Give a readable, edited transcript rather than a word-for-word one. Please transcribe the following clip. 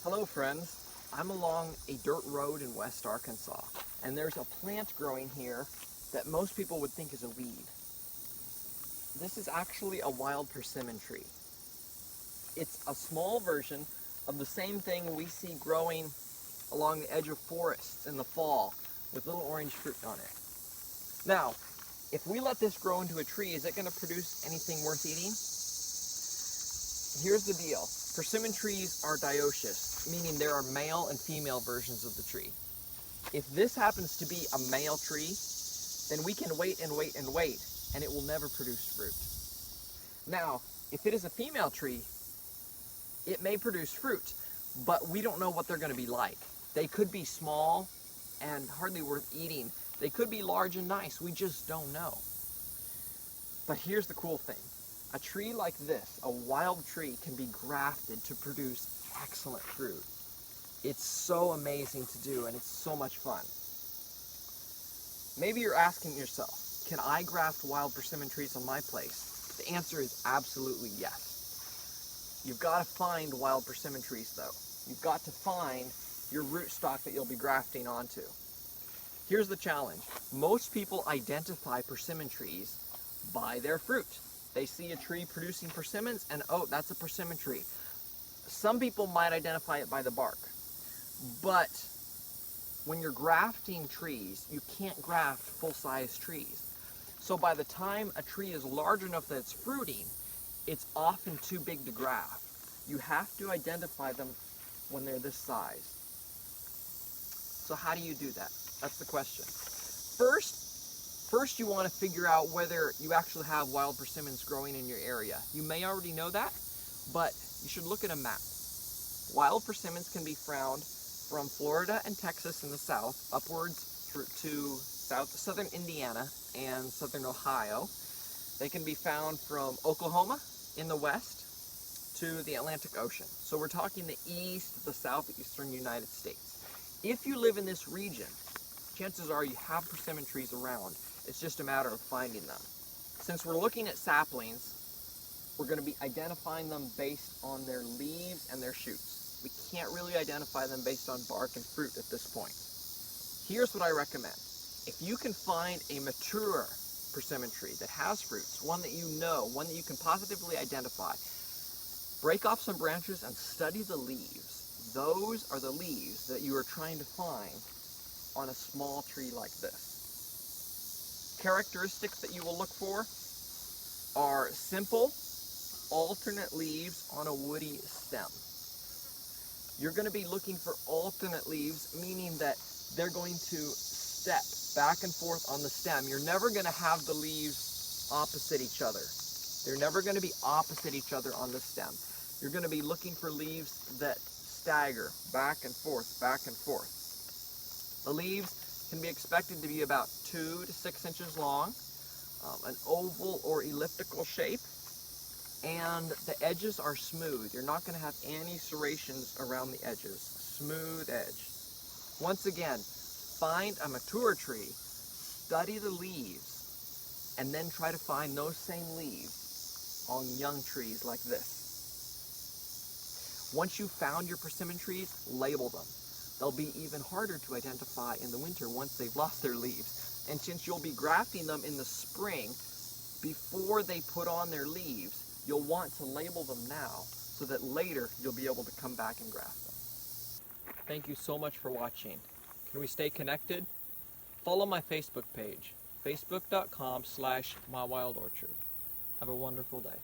Hello friends, I'm along a dirt road in West Arkansas, and there's a plant growing here that most people would think is a weed. This is actually a wild persimmon tree. It's a small version of the same thing we see growing along the edge of forests in the fall with little orange fruit on it. Now, if we let this grow into a tree, is it going to produce anything worth eating? Here's the deal. Persimmon trees are dioecious, meaning there are male and female versions of the tree. If this happens to be a male tree, then we can wait and wait and wait, and it will never produce fruit. Now, if it is a female tree, it may produce fruit, but we don't know what they're going to be like. They could be small and hardly worth eating. They could be large and nice. We just don't know. But here's the cool thing. A tree like this, a wild tree, can be grafted to produce excellent fruit. It's so amazing to do, and it's so much fun. Maybe you're asking yourself, can I graft wild persimmon trees on my place? The answer is absolutely yes. You've got to find wild persimmon trees though. You've got to find your rootstock that you'll be grafting onto. Here's the challenge. Most people identify persimmon trees by their fruit. They see a tree producing persimmons and, oh, that's a persimmon tree. Some people might identify it by the bark. But when you're grafting trees, you can't graft full-size trees. So by the time a tree is large enough that it's fruiting, it's often too big to graft. You have to identify them when they're this size. So how do you do that? That's the question. First, you want to figure out whether you actually have wild persimmons growing in your area. You may already know that, but you should look at a map. Wild persimmons can be found from Florida and Texas in the south, upwards to southern Indiana and southern Ohio. They can be found from Oklahoma in the west to the Atlantic Ocean. So we're talking the east, the southeastern United States. If you live in this region, chances are you have persimmon trees around. It's just a matter of finding them. Since we're looking at saplings, we're going to be identifying them based on their leaves and their shoots. We can't really identify them based on bark and fruit at this point. Here's what I recommend. If you can find a mature persimmon tree that has fruits, one that you know, one that you can positively identify, break off some branches and study the leaves. Those are the leaves that you are trying to find on a small tree like this. Characteristics that you will look for are simple, alternate leaves on a woody stem. You're going to be looking for alternate leaves, meaning that they're going to step back and forth on the stem. You're never going to have the leaves opposite each other. They're never going to be opposite each other on the stem. You're going to be looking for leaves that stagger back and forth, back and forth. The leaves can be expected to be about 2 to 6 inches long, an oval or elliptical shape, and the edges are smooth. You're not going to have any serrations around the edges. Smooth edge. Once again, find a mature tree, study the leaves, and then try to find those same leaves on young trees like this. Once you've found your persimmon trees, label them. They'll be even harder to identify in the winter once they've lost their leaves. And since you'll be grafting them in the spring, before they put on their leaves, you'll want to label them now so that later you'll be able to come back and graft them. Thank you so much for watching. Can we stay connected? Follow my Facebook page, facebook.com/mywildorchard. Have a wonderful day.